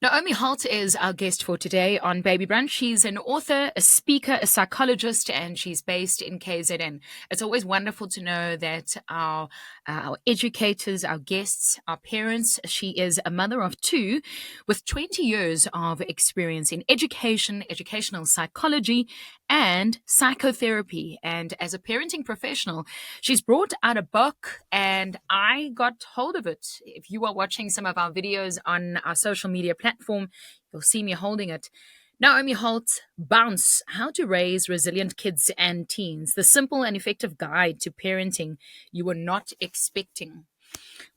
Naomi Holdt is our guest for today on Baby Brunch. She's an author, a speaker, a psychologist, and she's based in KZN. It's always wonderful to know that our educators, our guests, our parents, she is a mother of two with 20 years of experience in education, educational psychology, and psychotherapy. And as a parenting professional, she's brought out a book, and I got hold of it. If you are watching some of our videos on our social media platform, you'll see me holding it. Naomi Holdt, Bounce: How to Raise Resilient Kids and Teens, the simple and effective guide to parenting you were not expecting.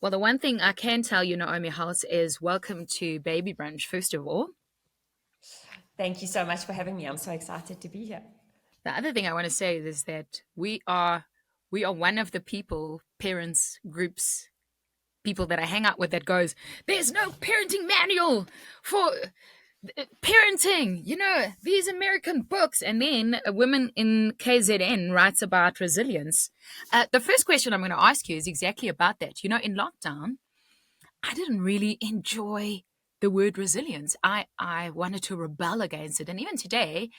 Well, the one thing I can tell you, Naomi Holdt, is welcome to Baby Brunch, first of all. Thank you so much for having me. I'm so excited to be here. The other thing I want to say is that we are one of the parents, groups, people that I hang out with that goes, there's no parenting manual for parenting, these American books. And then a woman in KZN writes about resilience. The first question I'm going to ask you is exactly about that. In lockdown, I didn't really enjoy the word resilience. I wanted to rebel against it. And even today,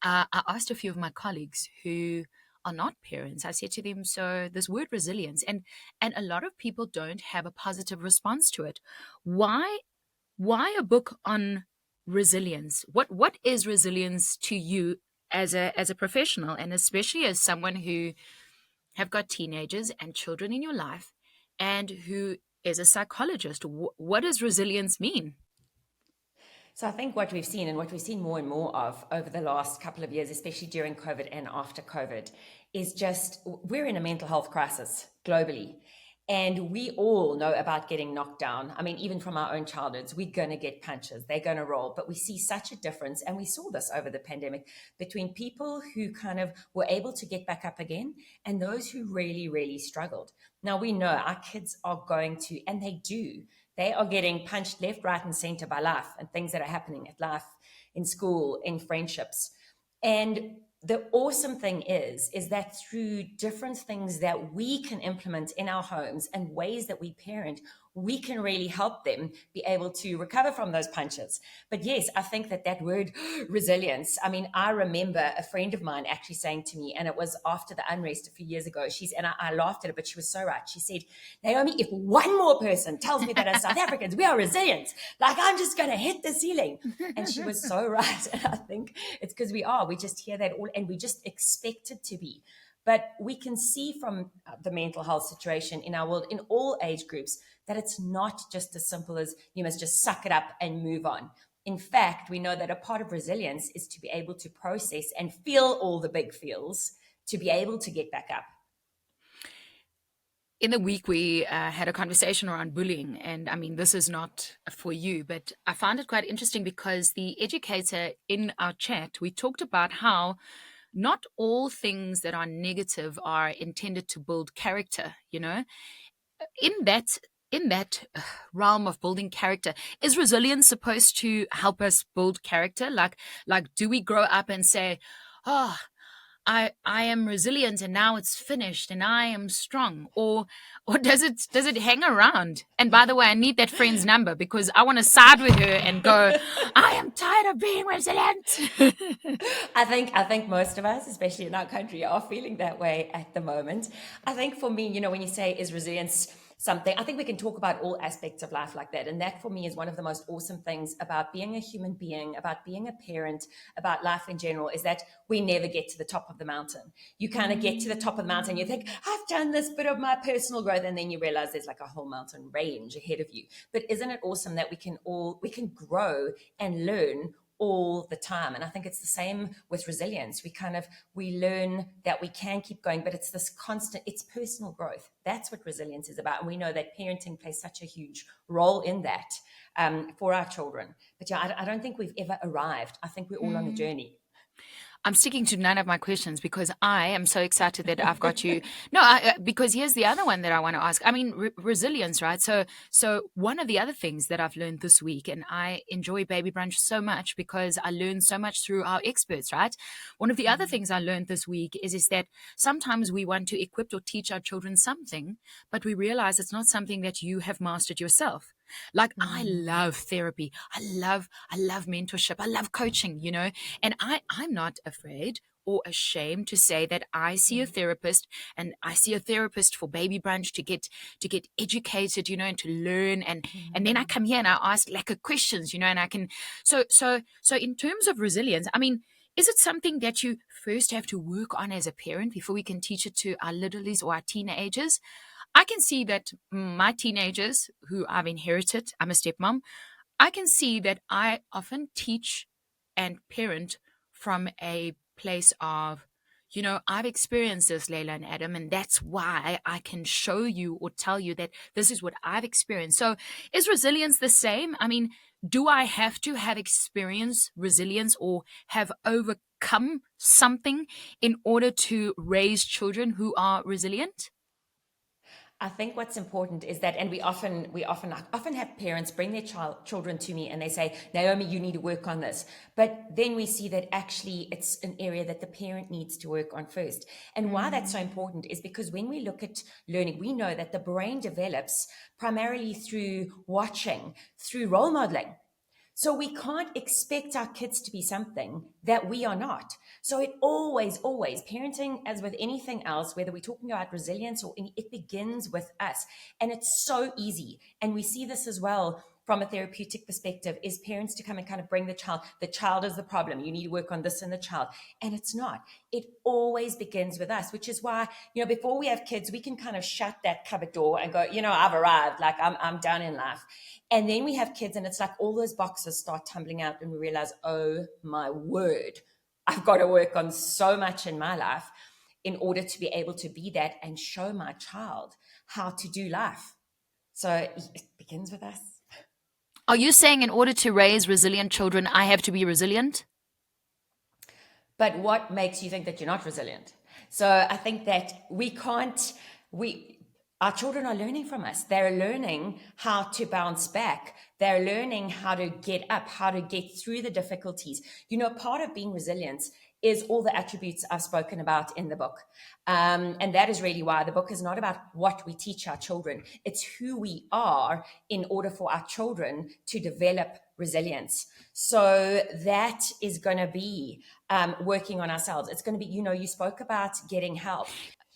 I asked a few of my colleagues who are not parents. I said to them, so this word resilience, and a lot of people don't have a positive response to it. Why a book on resilience? What is resilience to you as a professional, and especially as someone who have got teenagers and children in your life, and who is a psychologist? What does resilience mean? So I think what we've seen and what we've seen more and more of over the last couple of years, especially during COVID and after COVID, is just we're in a mental health crisis globally. And we all know about getting knocked down. I mean, even from our own childhoods, we're going to get punches, they're going to roll. But we see such a difference, and we saw this over the pandemic, between people who kind of were able to get back up again and those who really, really struggled. Now, we know our kids are going to, and they are getting punched left, right, and center by life and things that are happening at life, in school, in friendships. And the awesome thing is that through different things that we can implement in our homes and ways that we parent, we can really help them be able to recover from those punches. But yes, I think that word resilience, I mean, I remember a friend of mine actually saying to me, and it was after the unrest a few years ago, and I laughed at it, but she was so right. She said, Naomi, if one more person tells me that as South Africans, we are resilient, like I'm just going to hit the ceiling. And she was so right. And I think it's because we just hear that all, and we just expect it to be. But we can see from the mental health situation in our world, in all age groups, that it's not just as simple as you must just suck it up and move on. In fact, we know that a part of resilience is to be able to process and feel all the big feels to be able to get back up. In the week, we had a conversation around bullying. And I mean, this is not for you, but I found it quite interesting because the educator in our chat, we talked about how not all things that are negative are intended to build character. In that realm of building character, is resilience supposed to help us build character? Like do we grow up and say, oh, I am resilient and now it's finished and I am strong, or does it hang around? And by the way, I need that friend's number because I want to side with her and go, I am tired of being resilient. I think most of us, especially in our country, are feeling that way at the moment. I think for me, when you say is resilience something, I think we can talk about all aspects of life like that. And that for me is one of the most awesome things about being a human being, about being a parent, about life in general, is that we never get to the top of the mountain. You kind of get to the top of the mountain, you think, I've done this bit of my personal growth, and then you realize there's like a whole mountain range ahead of you. But isn't it awesome that we can grow and learn all the time? And I think it's the same with resilience. We learn that we can keep going, but it's this constant, it's personal growth. That's what resilience is about. And we know that parenting plays such a huge role in that for our children. But yeah, I don't think we've ever arrived. I think we're all on a journey. I'm sticking to none of my questions because I am so excited that I've got you. No, because here's the other one that I want to ask. I mean, resilience, right? So one of the other things that I've learned this week, and I enjoy Baby Brunch so much because I learn so much through our experts, right? One of the other things I learned this week is that sometimes we want to equip or teach our children something, but we realize it's not something that you have mastered yourself. Like I Mm. love therapy. I love mentorship. I love coaching, and I'm not afraid or ashamed to say that I see a Mm. therapist, and I see a therapist for baby brunch to get educated, and to learn, and then I Mm. come here and I ask like questions, and I can so in terms of resilience, I mean, is it something that you first have to work on as a parent before we can teach it to our littlies or our teenagers? I can see that my teenagers who I've inherited, I'm a stepmom, I can see that I often teach and parent from a place of, I've experienced this, Layla and Adam, and that's why I can show you or tell you that this is what I've experienced. So is resilience the same? I mean, do I have to have experienced resilience or have overcome something in order to raise children who are resilient? I think what's important is that, and we often have parents bring their children to me and they say, Naomi, you need to work on this. But then we see that actually it's an area that the parent needs to work on first. And why that's so Mm. important is because when we look at learning, we know that the brain develops primarily through watching, through role modeling. So we can't expect our kids to be something that we are not. So it always, parenting, as with anything else, whether we're talking about resilience or any, it begins with us. And it's so easy. And we see this as well from a therapeutic perspective, is parents to come and kind of bring the child. The child is the problem. You need to work on this in the child. And it's not. It always begins with us, which is why, before we have kids, we can kind of shut that cupboard door and go, I've arrived, like I'm done in life. And then we have kids and it's like all those boxes start tumbling out and we realize, oh my word, I've got to work on so much in my life in order to be able to be that and show my child how to do life. So it begins with us. Are you saying in order to raise resilient children, I have to be resilient? But what makes you think that you're not resilient? So I think that our children are learning from us. They're learning how to bounce back. They're learning how to get up, how to get through the difficulties. Part of being resilient is all the attributes I've spoken about in the book. And that is really why the book is not about what we teach our children. It's who we are in order for our children to develop resilience. So that is going to be working on ourselves. It's going to be, you spoke about getting help.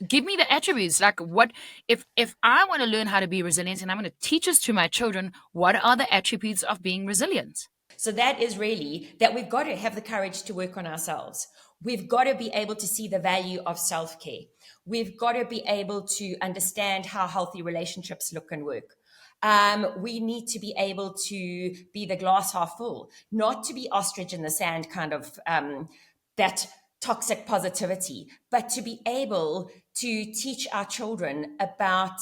Give me the attributes. Like what if I want to learn how to be resilient and I'm going to teach this to my children, what are the attributes of being resilient? So that is really that we've got to have the courage to work on ourselves. We've got to be able to see the value of self-care. We've got to be able to understand how healthy relationships look and work. We need to be able to be the glass half full, not to be ostrich in the sand kind of that toxic positivity, but to be able to teach our children about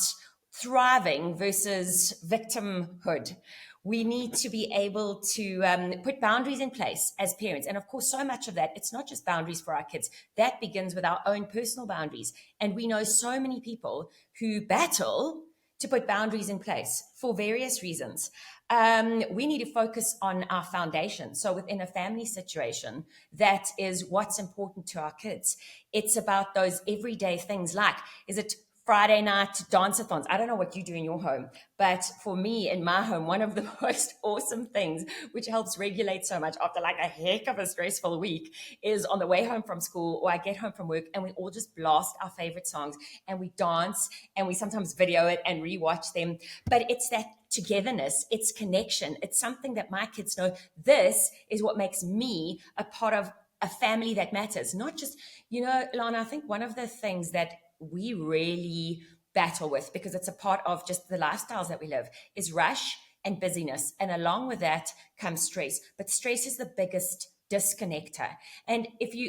thriving versus victimhood. We need to be able to put boundaries in place as parents. And of course, so much of that, it's not just boundaries for our kids. That begins with our own personal boundaries. And we know so many people who battle to put boundaries in place for various reasons. We need to focus on our foundation. So within a family situation, that is what's important to our kids. It's about those everyday things like, is it Friday night dance-a-thons? I don't know what you do in your home, but for me in my home, one of the most awesome things, which helps regulate so much after like a heck of a stressful week, is on the way home from school or I get home from work and we all just blast our favorite songs and we dance and we sometimes video it and rewatch them. But it's that togetherness, it's connection. It's something that my kids know. This is what makes me a part of a family that matters. Not just, Lana, I think one of the things that we really battle with, because it's a part of just the lifestyles that we live, is rush and busyness. And along with that comes stress. But stress is the biggest disconnector. And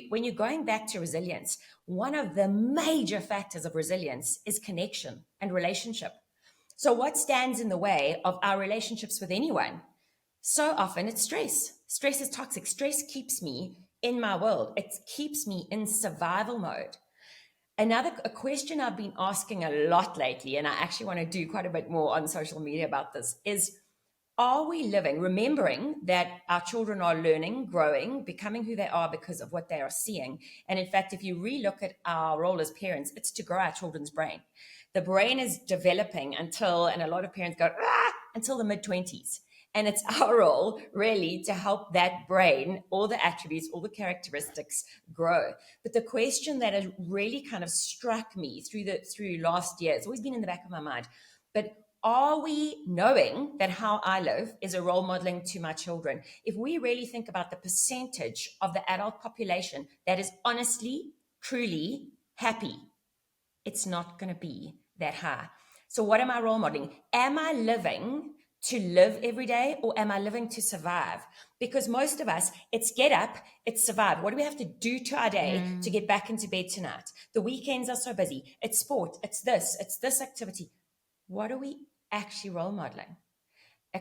when you're going back to resilience, one of the major factors of resilience is connection and relationship. So what stands in the way of our relationships with anyone? So often it's stress. Stress is toxic. Stress keeps me in my world. It keeps me in survival mode. A question I've been asking a lot lately, and I actually want to do quite a bit more on social media about this, is are we living, remembering that our children are learning, growing, becoming who they are because of what they are seeing? And in fact, if you relook at our role as parents, it's to grow our children's brain. The brain is developing and a lot of parents go, until the mid-20s. And it's our role really to help that brain, all the attributes, all the characteristics grow. But the question that has really kind of struck me through last year, it's always been in the back of my mind, but are we knowing that how I live is a role modeling to my children? If we really think about the percentage of the adult population that is honestly, truly happy, it's not going to be that high. So what am I role modeling? Am I living to live every day, or am I living to survive? Because most of us, it's get up, it's survive. What do we have to do to our day to get back into bed tonight? The weekends are so busy. It's sport, it's this activity. What are we actually role modeling?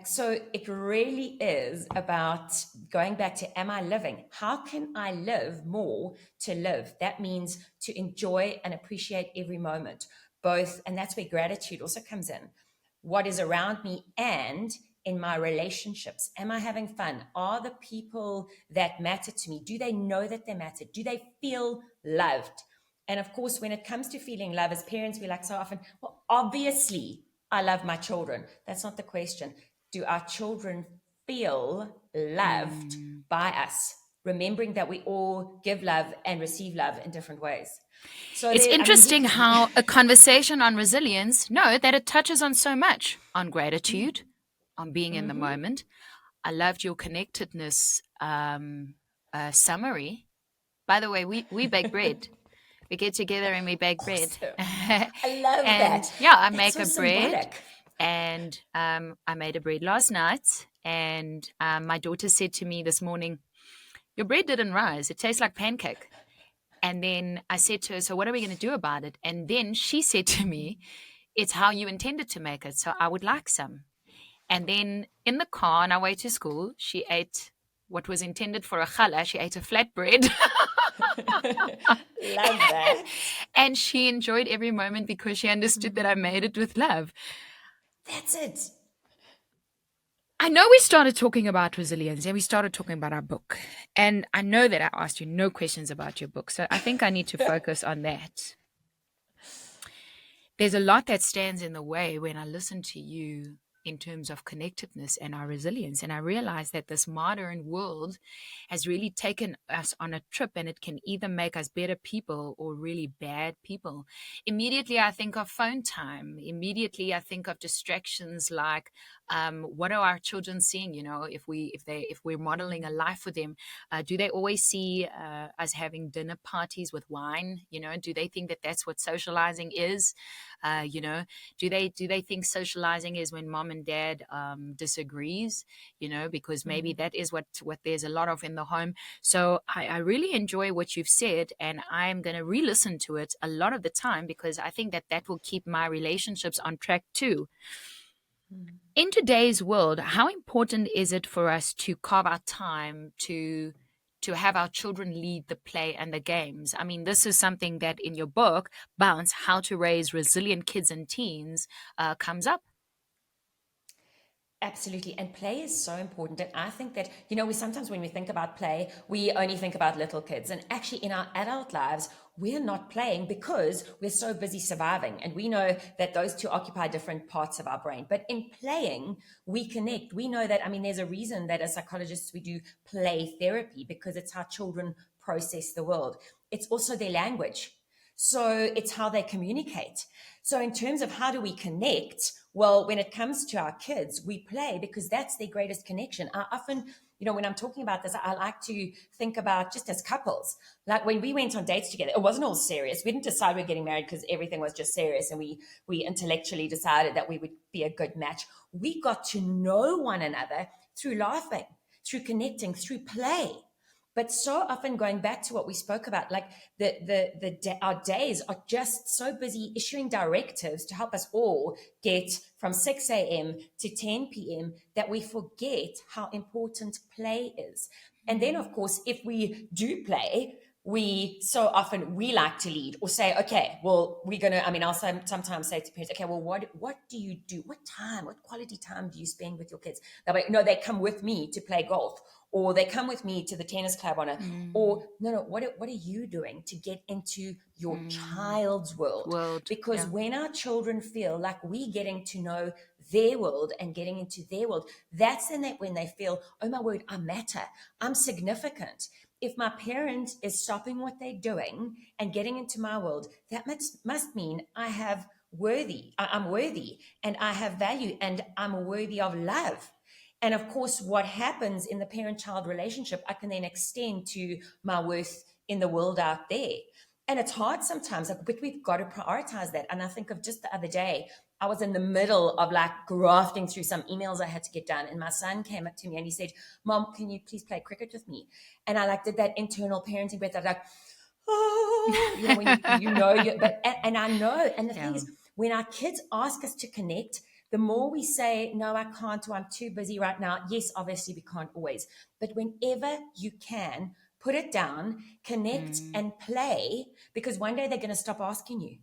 So it really is about going back to, am I living? How can I live more to live? That means to enjoy and appreciate every moment, both, and that's where gratitude also comes in. What is around me and in my relationships? Am I having fun? Are the people that matter to me, do they know that they matter? Do they feel loved? And of course, when it comes to feeling love, as parents, we like so often, well, obviously, I love my children. That's not the question. Do our children feel loved by us? Remembering that we all give love and receive love in different ways. So it's interesting how a conversation on resilience, that it touches on so much, on gratitude, on being in the moment. I loved your connectedness summary. By the way, we bake bread. We get together and we bake bread. I love and, that. Yeah, I That's make so a symbolic. bread. And I made a bread last night. And my daughter said to me this morning, your bread didn't rise. It tastes like pancake. And then I said to her, so what are we going to do about it? And then she said to me, it's how you intended to make it. So I would like some. And then in the car on our way to school, she ate what was intended for a challah. She ate a flatbread. Love that. And she enjoyed every moment because she understood that I made it with love. That's it. I know we started talking about resilience and we started talking about our book. And I know that I asked you no questions about your book. So I think I need to focus on that. There's a lot that stands in the way when I listen to you in terms of connectedness and our resilience. And I realize that this modern world has really taken us on a trip, and it can either make us better people or really bad people. Immediately, I think of phone time. Immediately, I think of distractions like, what are our children seeing? If we're modeling a life for them, do they always see us having dinner parties with wine? Do they think that that's what socializing is? Do they think socializing is when mom and dad disagrees? Because maybe that is what there's a lot of in the home. So I really enjoy what you've said, and I'm going to re-listen to it a lot of the time because I think that will keep my relationships on track too. In today's world, how important is it for us to carve out time to have our children lead the play and the games? I mean, this is something that in your book, Bounce, How to Raise Resilient Kids and Teens, comes up. Absolutely. And play is so important. And I think that, we sometimes when we think about play, we only think about little kids. And actually in our adult lives, we're not playing because we're so busy surviving. And we know that those two occupy different parts of our brain. But in playing, we connect. We know that, there's a reason that as psychologists, we do play therapy because it's how children process the world. It's also their language. So it's how they communicate. So in terms of how do we connect? Well, when it comes to our kids, we play because that's their greatest connection. I often, when I'm talking about this, I like to think about just as couples. Like when we went on dates together, it wasn't all serious. We didn't decide we were getting married because everything was just serious, and we intellectually decided that we would be a good match. We got to know one another through laughing, through connecting, through play. But so often, going back to what we spoke about, like our days are just so busy issuing directives to help us all get from 6 a.m. to 10 p.m. that we forget how important play is. And then, of course, if we do play, we like to lead or say, okay, well, we're going to, I'll sometimes say to parents, okay, well, what do you do? What quality time do you spend with your kids? They'll be, no, they come with me to play golf, or they come with me to the tennis club or no, what are you doing to get into your child's world? Because when our children feel like we getting to know their world and getting into their world, that's when they feel, oh my word, I matter, I'm significant. If my parent is stopping what they're doing and getting into my world, that must mean I'm worthy, and I have value, and I'm worthy of love. And of course, what happens in the parent-child relationship, I can then extend to my worth in the world out there. And it's hard sometimes, but we've got to prioritize that. And I think of just the other day, I was in the middle of like grafting through some emails I had to get done. And my son came up to me and he said, Mom, can you please play cricket with me? And I like did that internal parenting breath. I was like, oh, and I know. And the thing is, when our kids ask us to connect, the more we say, no, I can't, or I'm too busy right now. Yes, obviously we can't always. But whenever you can, put it down, connect and play, because one day they're going to stop asking you.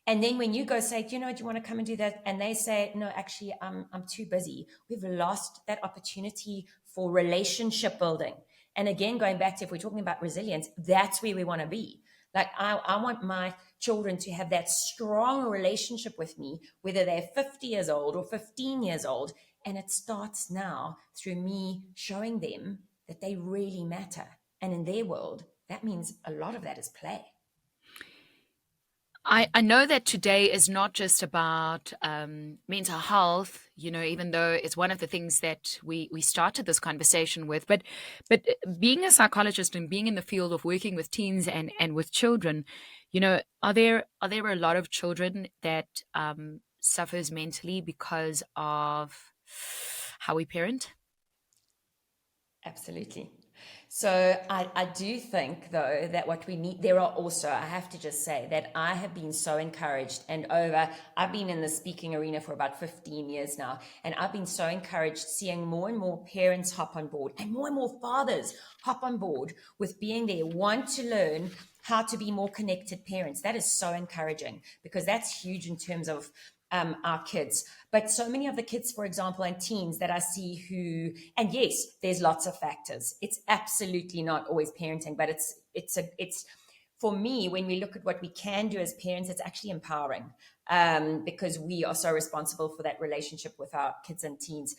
And then when you go say, do you want to come and do that? And they say, no, actually, I'm too busy. We've lost that opportunity for relationship building. And again, going back to, if we're talking about resilience, that's where we want to be. Like I want my children to have that strong relationship with me, whether they're 50 years old or 15 years old. And it starts now through me showing them that they really matter. And in their world, that means a lot of that is play. I know that today is not just about mental health, even though it's one of the things that we started this conversation with. But being a psychologist and being in the field of working with teens and with children, are there a lot of children that suffers mentally because of how we parent? Absolutely. So I do think, though, that what we need, there are also, I have to just say that I have been so encouraged I've been in the speaking arena for about 15 years now, and I've been so encouraged seeing more and more parents hop on board and more fathers hop on board with being there, want to learn how to be more connected parents. That is so encouraging, because that's huge in terms of our kids. But so many of the kids, for example, and teens that I see and yes, there's lots of factors. It's absolutely not always parenting, but it's for me, when we look at what we can do as parents, it's actually empowering, because we are so responsible for that relationship with our kids and teens.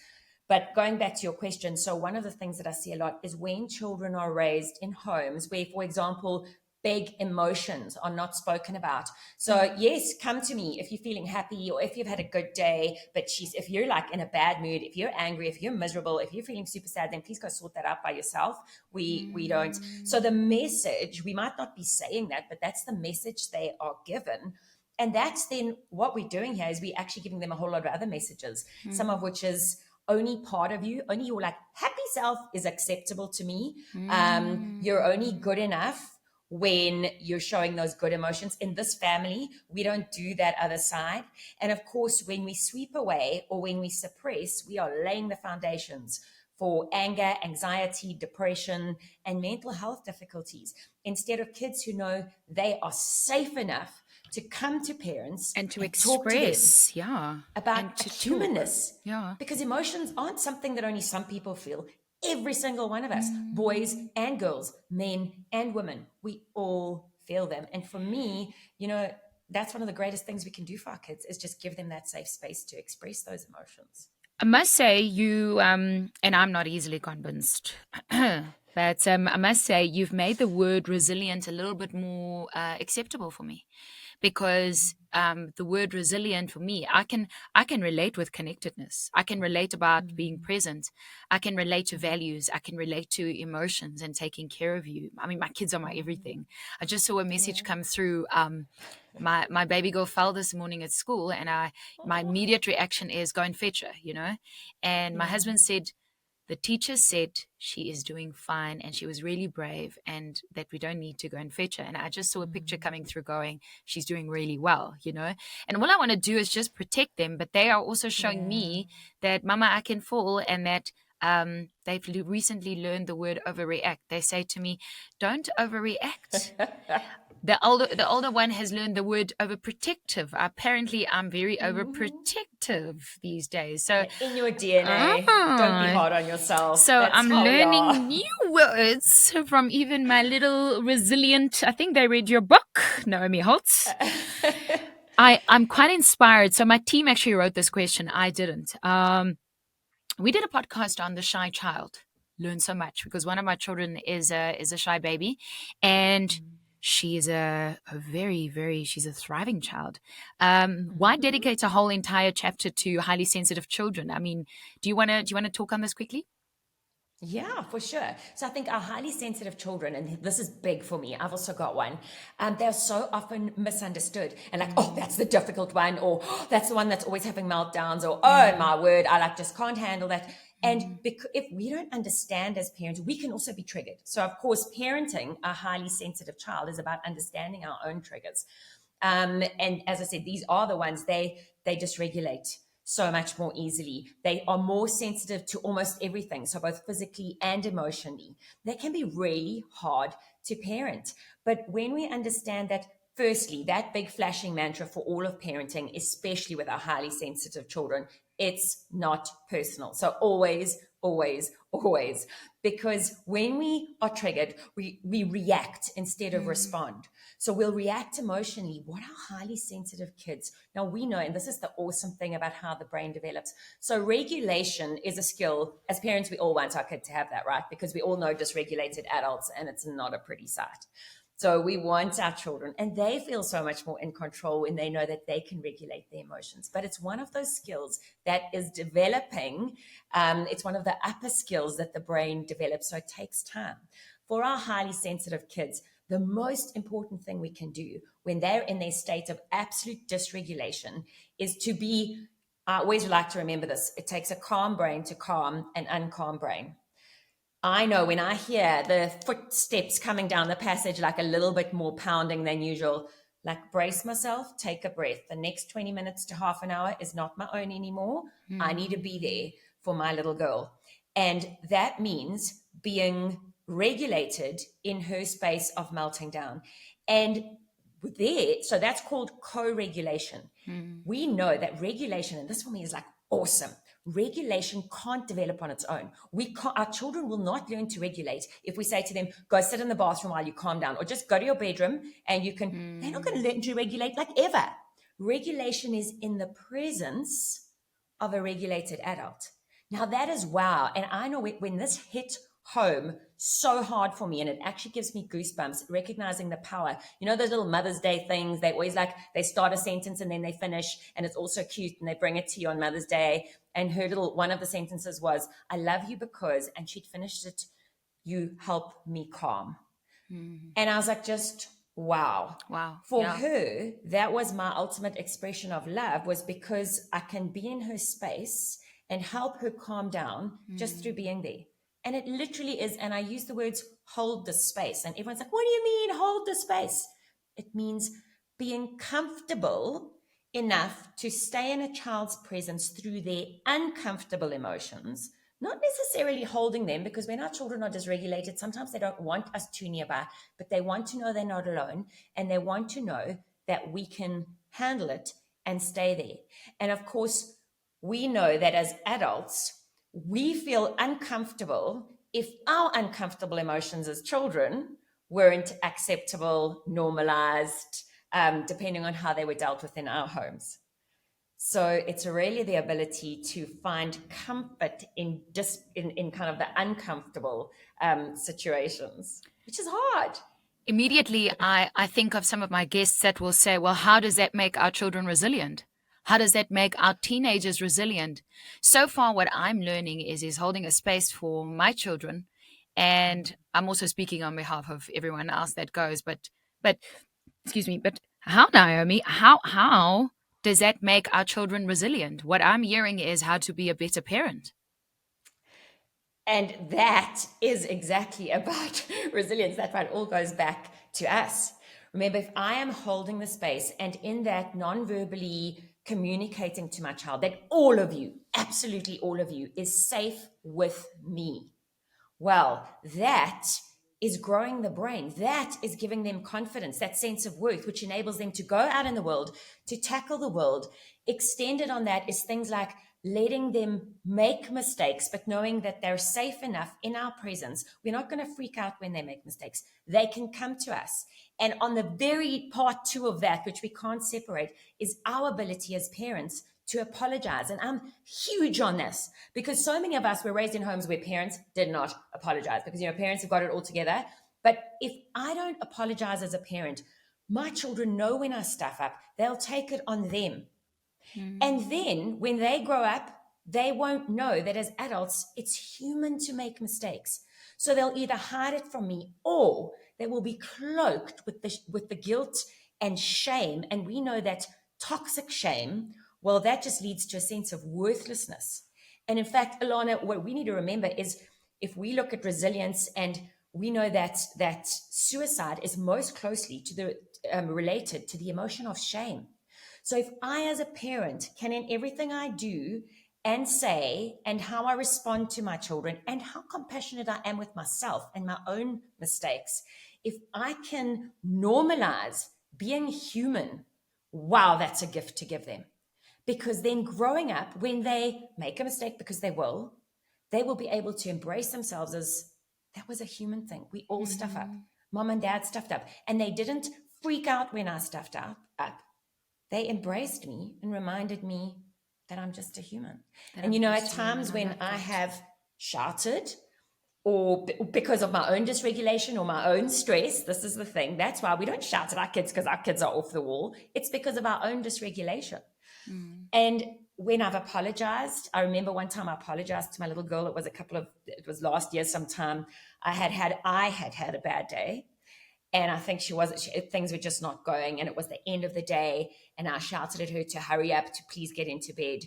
But going back to your question, so one of the things that I see a lot is when children are raised in homes where, for example, big emotions are not spoken about. So yes, come to me if you're feeling happy or if you've had a good day, but if you're like in a bad mood, if you're angry, if you're miserable, if you're feeling super sad, then please go sort that out by yourself. We don't. So the message, we might not be saying that, but that's the message they are given. And that's then what we're doing here is we're actually giving them a whole lot of other messages, some of which is only part of you, only your like happy self is acceptable to me. You're only good enough when you're showing those good emotions. In this family, we don't do that other side. And of course, when we sweep away or when we suppress, we are laying the foundations for anger, anxiety, depression, and mental health difficulties, instead of kids who know they are safe enough to come to parents and to express talk to them, about humanness. Yeah. Because emotions aren't something that only some people feel. Every single one of us, boys and girls, men and women, we all feel them. And for me, that's one of the greatest things we can do for our kids, is just give them that safe space to express those emotions. I must say you, and I'm not easily convinced, but I must say you've made the word resilient a little bit more acceptable for me, because the word resilient for me, I can relate with connectedness. I can relate about being present. I can relate to values. I can relate to emotions and taking care of you. I mean, my kids are my everything. I just saw a message come through. My baby girl fell this morning at school, and my immediate reaction is go and fetch her, And my husband said, the teacher said she is doing fine and she was really brave and that we don't need to go and fetch her. And I just saw a picture coming through going, she's doing really well, And all I want to do is just protect them. But they are also showing me that, Mama, I can fall, and that they've recently learned the word overreact. They say to me, don't overreact. The older one has learned the word overprotective. Apparently, I'm very overprotective these days. So in your DNA, don't be hard on yourself. So I'm learning new words from even my little resilient. I think they read your book, Naomi Holdt. I'm quite inspired. So my team actually wrote this question. I didn't. We did a podcast on the shy child. Learned so much because one of my children is a shy baby, and she is a very, very, she's a thriving child. Why dedicate a whole entire chapter to highly sensitive children? I mean, do you want to talk on this quickly? Yeah, for sure. So I think our highly sensitive children, and this is big for me, I've also got one, they're so often misunderstood and like, oh, that's the difficult one, or oh, that's the one that's always having meltdowns, or oh, my word, I like just can't handle that. And if we don't understand as parents, we can also be triggered. So of course, parenting a highly sensitive child is about understanding our own triggers. And as I said, these are the ones they dysregulate so much more easily. They are more sensitive to almost everything, so both physically and emotionally. They can be really hard to parent. But when we understand that, firstly, that big flashing mantra for all of parenting, especially with our highly sensitive children, it's not personal. So always, always, always. Because when we are triggered, we react instead of respond. So we'll react emotionally. What are highly sensitive kids? Now we know, and this is the awesome thing about how the brain develops. So regulation is a skill. As parents, we all want our kid to have that, right? Because we all know dysregulated adults, and it's not a pretty sight. So we want our children, and they feel so much more in control when they know that they can regulate their emotions. But it's one of those skills that is developing. It's one of the upper skills that the brain develops. So it takes time. For our highly sensitive kids, the most important thing we can do when they're in their state of absolute dysregulation is to be, I always like to remember this, it takes a calm brain to calm an uncalm brain. I know when I hear the footsteps coming down the passage, like a little bit more pounding than usual, like brace myself, take a breath. The next 20 minutes to half an hour is not my own anymore. I need to be there for my little girl. And that means being regulated in her space of melting down. And there, so that's called co-regulation. We know that regulation, and this for me is like awesome. Regulation can't develop on its own. Our children will not learn to regulate if we say to them, go sit in the bathroom while you calm down, or just go to your bedroom and you can, they're not going to learn to regulate like ever. Regulation is in the presence of a regulated adult. Now that is wow. And I know when this hit home so hard for me, and it actually gives me goosebumps recognizing the power. You know, those little Mother's Day things, they always like, they start a sentence and then they finish, and it's also cute, and they bring it to you on Mother's Day. And her little, one of the sentences was, I love you because, and she'd finished it, you help me calm. And I was like, just wow. Wow. For Yeah. her, that was my ultimate expression of love, was because I can be in her space and help her calm down just through being there. And it literally is, and I use the words hold the space. And everyone's like, what do you mean hold the space? It means being comfortable enough to stay in a child's presence through their uncomfortable emotions, not necessarily holding them, because when our children are dysregulated, sometimes they don't want us too nearby, but they want to know they're not alone, and they want to know that we can handle it and stay there. And of course, we know that as adults, we feel uncomfortable if our uncomfortable emotions as children weren't acceptable, normalized, depending on how they were dealt with in our homes. So it's really the ability to find comfort in kind of the uncomfortable situations, which is hard. Immediately, I think of some of my guests that will say, well, how does that make our children resilient? How does that make our teenagers resilient? So far, what I'm learning is holding a space for my children. And I'm also speaking on behalf of everyone else that goes, but excuse me, but how, Naomi, how does that make our children resilient? What I'm hearing is how to be a better parent. And that is exactly about resilience. That's why it all goes back to us. Remember, if I am holding the space and in that non-verbally communicating to my child that all of you, absolutely all of you, is safe with me, well, that is growing the brain. That is giving them confidence, that sense of worth, which enables them to go out in the world, to tackle the world. Extended on that is things like letting them make mistakes, but knowing that they're safe enough in our presence. We're not going to freak out when they make mistakes. They can come to us. And on the very part two of that, which we can't separate, is our ability as parents to apologize. And I'm huge on this because so many of us were raised in homes where parents did not apologize because, parents have got it all together. But if I don't apologize as a parent, my children know when I stuff up, they'll take it on them. And then when they grow up, they won't know that as adults, it's human to make mistakes. So they'll either hide it from me or they will be cloaked with the guilt and shame. And we know that toxic shame, well, that just leads to a sense of worthlessness. And in fact, Alana, what we need to remember is if we look at resilience, and we know that suicide is most closely to the related to the emotion of shame. So if I, as a parent, can in everything I do and say, and how I respond to my children, and how compassionate I am with myself and my own mistakes, if I can normalize being human, wow, that's a gift to give them. Because then growing up, when they make a mistake, because they will be able to embrace themselves as that was a human thing. We all stuff up. Mom and dad stuffed up. And they didn't freak out when I stuffed up. They embraced me and reminded me that I'm just a human. And, at times when I have shouted or because of my own dysregulation or my own stress, this is the thing. That's why we don't shout at our kids because our kids are off the wall. It's because of our own dysregulation. And when I've apologized, I remember one time I apologized to my little girl. It was last year sometime. I had had a bad day. And I think things were just not going. And it was the end of the day. And I shouted at her to hurry up, to please get into bed.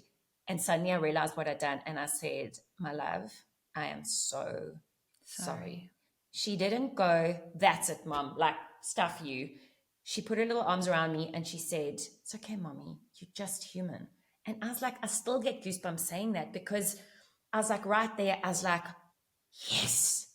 And suddenly I realized what I'd done. And I said, my love, I am so sorry. She didn't go, that's it, Mom, like stuff you. She put her little arms around me and she said, it's okay, Mommy, you're just human. And I was like, I still get goosebumps saying that because I was like right there, I was like, yes,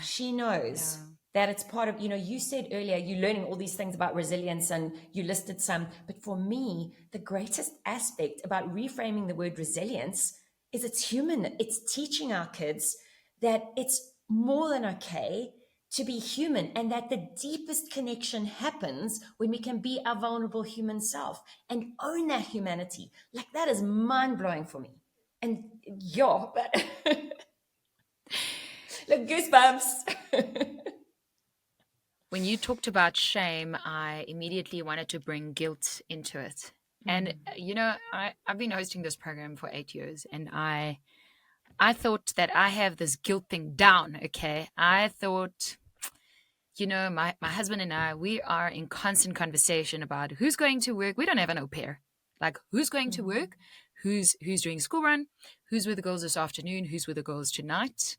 she knows. Yeah. That it's part of, you said earlier, you're learning all these things about resilience and you listed some, but for me, the greatest aspect about reframing the word resilience is it's human. It's teaching our kids that it's more than okay to be human and that the deepest connection happens when we can be our vulnerable human self and own that humanity. Like that is mind-blowing for me. And but look, goosebumps. When you talked about shame, I immediately wanted to bring guilt into it. And, I've been hosting this program for 8 years, and I thought that I have this guilt thing down, okay? I thought, my husband and I, we are in constant conversation about who's going to work. We don't have an au pair. Like, who's going to work? Who's doing school run? Who's with the girls this afternoon? Who's with the girls tonight?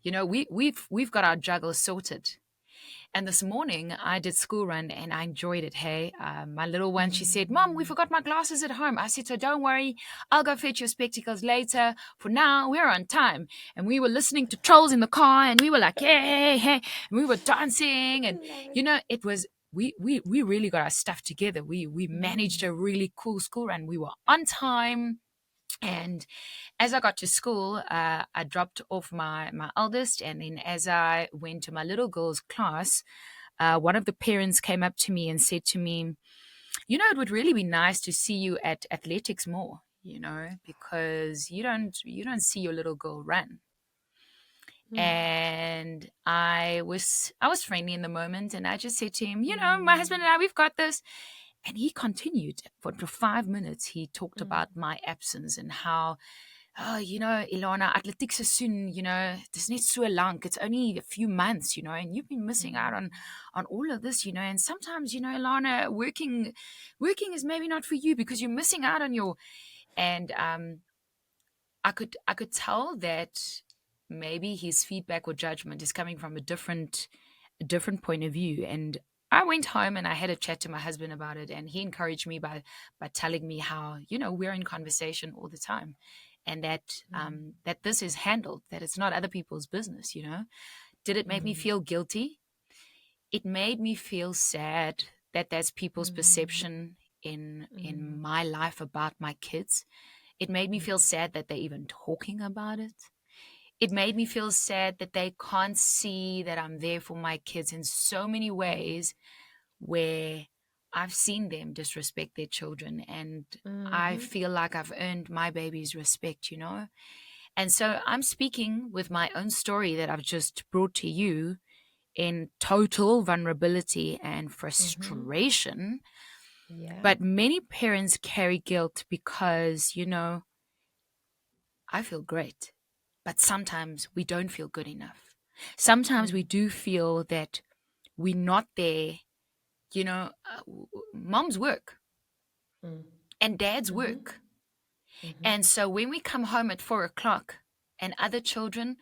We've got our juggle sorted. And this morning I did school run and I enjoyed it. Hey, my little one, she said, Mom, we forgot my glasses at home. I said, so don't worry. I'll go fetch your spectacles later. For now, we're on time. And we were listening to Trolls in the car and we were like, hey. And we were dancing. And, it was, we really got our stuff together. We managed a really cool school run. We were on time. And as I got to school, I dropped off my eldest. And then as I went to my little girl's class, one of the parents came up to me and said to me, it would really be nice to see you at athletics more, because you don't see your little girl run. And I was friendly in the moment. And I just said to him, my husband and I, we've got this. And he continued for 5 minutes. He talked about my absence and how, Ilana, atletiek seisoen, dis net so lank. It's only a few months, and you've been missing out on all of this, and sometimes, Ilana, working is maybe not for you because you're missing out on your, and I could tell that maybe his feedback or judgment is coming from a different point of view. And I went home and I had a chat to my husband about it, and he encouraged me by telling me how, we're in conversation all the time, and that that this is handled, that it's not other people's business, Did it make me feel guilty? It made me feel sad that that's people's perception in my life about my kids. It made me feel sad that they're even talking about it. It made me feel sad that they can't see that I'm there for my kids in so many ways where I've seen them disrespect their children, and I feel like I've earned my baby's respect, you know? And so I'm speaking with my own story that I've just brought to you in total vulnerability and frustration. Yeah. But many parents carry guilt because, you know, I feel great, but sometimes we don't feel good enough. Sometimes we do feel that we're not there. You know, moms work and dads work. And so when we come home at 4 o'clock and other children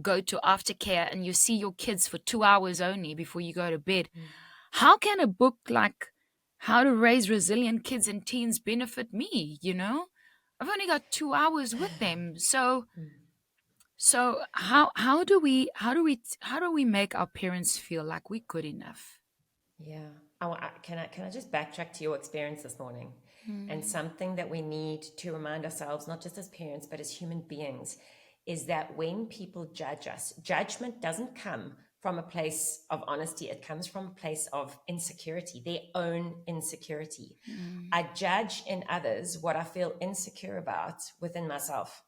go to aftercare and you see your kids for 2 hours only before you go to bed, how can a book like How to Raise Resilient Kids and Teens benefit me? You know, I've only got 2 hours with them. So how do we make our parents feel like we're good enough? Yeah. Can I just backtrack to your experience this morning? And something that we need to remind ourselves, not just as parents, but as human beings, is that when people judge us, judgment doesn't come from a place of honesty. It comes from a place of insecurity, their own insecurity. I judge in others what I feel insecure about within myself.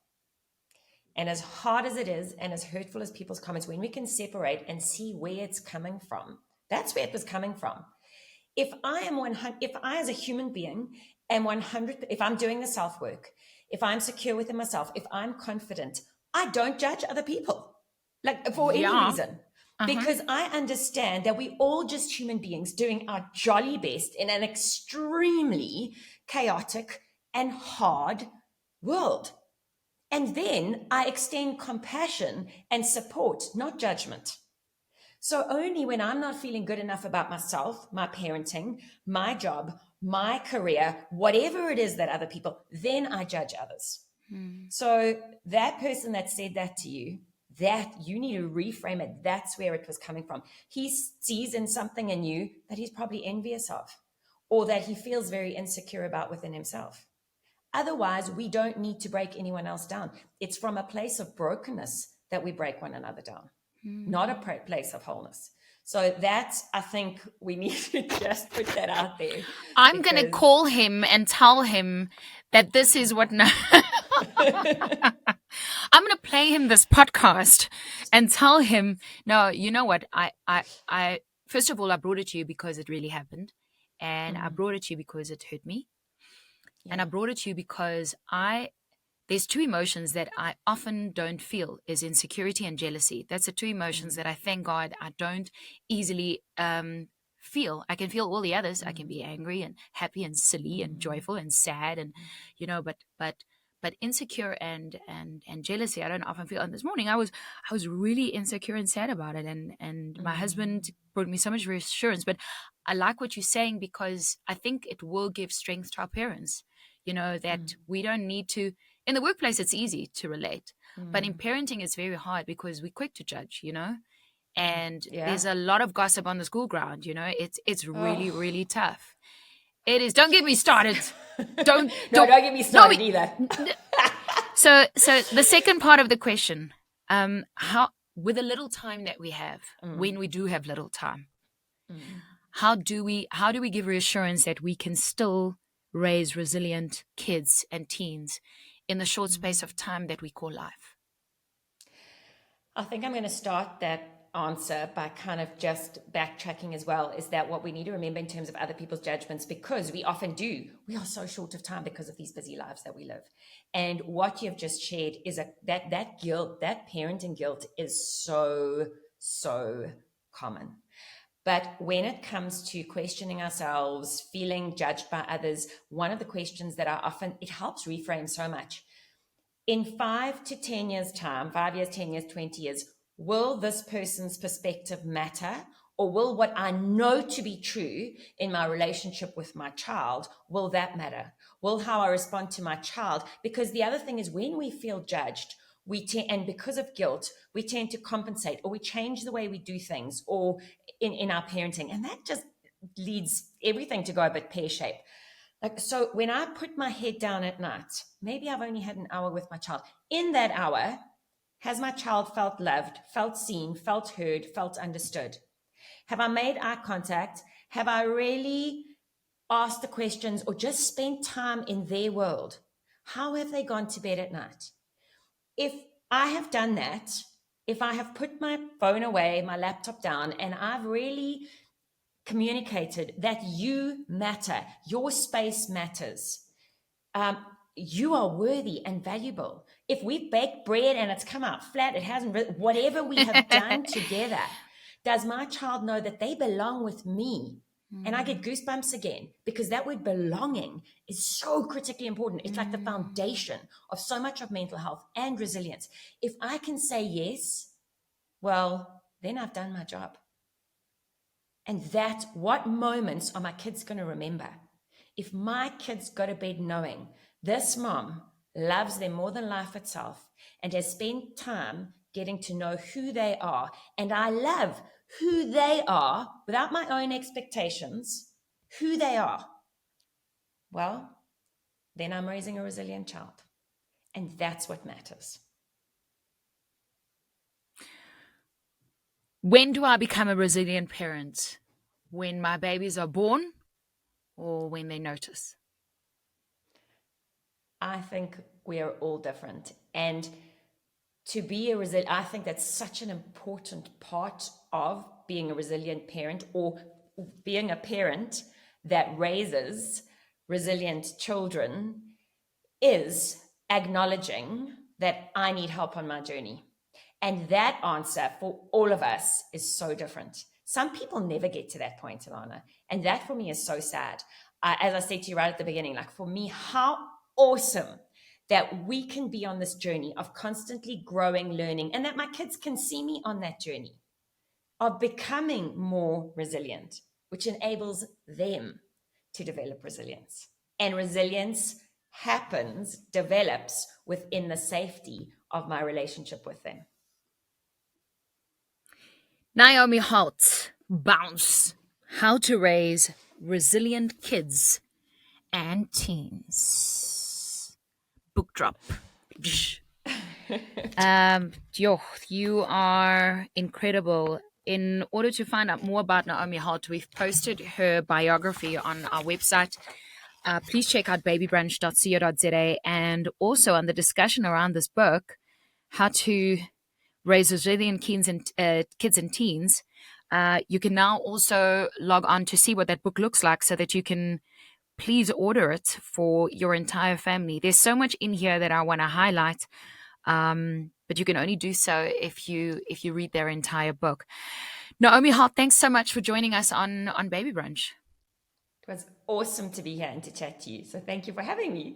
And as hard as it is, and as hurtful as people's comments, when we can separate and see where it's coming from, that's where it was coming from. If I am 100, if I as a human being am 100, if I'm doing the self work, if I'm secure within myself, if I'm confident, I don't judge other people, like for any Yeah. reason, because I understand that we all just human beings doing our jolly best in an extremely chaotic and hard world. And then I extend compassion and support, not judgment. So only when I'm not feeling good enough about myself, my parenting, my job, my career, whatever it is that other people, then I judge others. So that person that said that to you, that you need to reframe it. That's where it was coming from. He sees in something in you that he's probably envious of, or that he feels very insecure about within himself. Otherwise, we don't need to break anyone else down. It's from a place of brokenness that we break one another down, not a place of wholeness. So that's, I think we need to just put that out there. I'm going to call him and tell him that this is what... I'm going to play him this podcast and tell him, no, you know what? I first of all, I brought it to you because it really happened. And I brought it to you because it hurt me. And I brought it to you because there's two emotions that I often don't feel, is insecurity and jealousy. That's the two emotions that I thank God I don't easily feel. I can feel all the others. I can be angry and happy and silly and joyful and sad and, you know, but insecure and jealousy I don't often feel. And this morning I was really insecure and sad about it. And my husband brought me so much reassurance. But I like what you're saying, because I think it will give strength to our parents, you know, that we don't need to. In the workplace, it's easy to relate. But in parenting, it's very hard because we're quick to judge, you know, and there's a lot of gossip on the school ground, you know. It's really, really tough. It is. Don't get me started. Don't get me started either. So the second part of the question, how, with the little time that we have, when we do have little time, how do we give reassurance that we can still raise resilient kids and teens in the short space of time that we call life? I think I'm going to start that answer by kind of just backtracking as well, is that what we need to remember in terms of other people's judgments, because we often do, we are so short of time because of these busy lives that we live. And what you've just shared is that guilt, that parenting guilt is so common. But when it comes to questioning ourselves, feeling judged by others, one of the questions that it helps reframe so much. In 5 to 10 years time, 5 years, 10 years, 20 years, will this person's perspective matter? Or will what I know to be true in my relationship with my child, will that matter? Will how I respond to my child? Because the other thing is, when we feel judged, and because of guilt, we tend to compensate, or we change the way we do things, or in our parenting. And that just leads everything to go a bit pear-shaped. Like, so when I put my head down at night, maybe I've only had an hour with my child. In that hour, has my child felt loved, felt seen, felt heard, felt understood? Have I made eye contact? Have I really asked the questions or just spent time in their world? How have they gone to bed at night? If I have done that, if I have put my phone away, my laptop down, and I've really communicated that you matter, your space matters, you are worthy and valuable. If we've baked bread and it's come out flat, it hasn't, whatever we have done together, does my child know that they belong with me? And I get goosebumps again, because that word belonging is so critically important. It's like the foundation of so much of mental health and resilience. If I can say yes, well, then I've done my job. And that, what moments are my kids going to remember? If my kids go to bed knowing this mom loves them more than life itself and has spent time getting to know who they are, and I love who they are without my own expectations, who they are, well, then I'm raising a resilient child. And that's what matters. When do I become a resilient parent? When my babies are born or when they notice? I think we are all different. And to be a resilient, I think that's such an important part of being a resilient parent, or being a parent that raises resilient children, is acknowledging that I need help on my journey. And that answer for all of us is so different. Some people never get to that point, Alana. And that for me is so sad. As I said to you right at the beginning, like, for me, how awesome that we can be on this journey of constantly growing, learning, and that my kids can see me on that journey of becoming more resilient, which enables them to develop resilience. And resilience develops within the safety of my relationship with them. Naomi Holdt, Bounce: How to Raise Resilient Kids and Teens. Book drop. You are incredible. In order to find out more about Naomi Holdt, we've posted her biography on our website. Please check out babybrunch.co.za, and also on the discussion around this book, How to Raise Resilient Kids and Teens. You can now also log on to see what that book looks like, so that you can please order it for your entire family. There's so much in here that I want to highlight, but you can only do so if you read their entire book. Naomi Holdt, thanks so much for joining us on Baby Brunch. It was awesome to be here and to chat to you. So thank you for having me.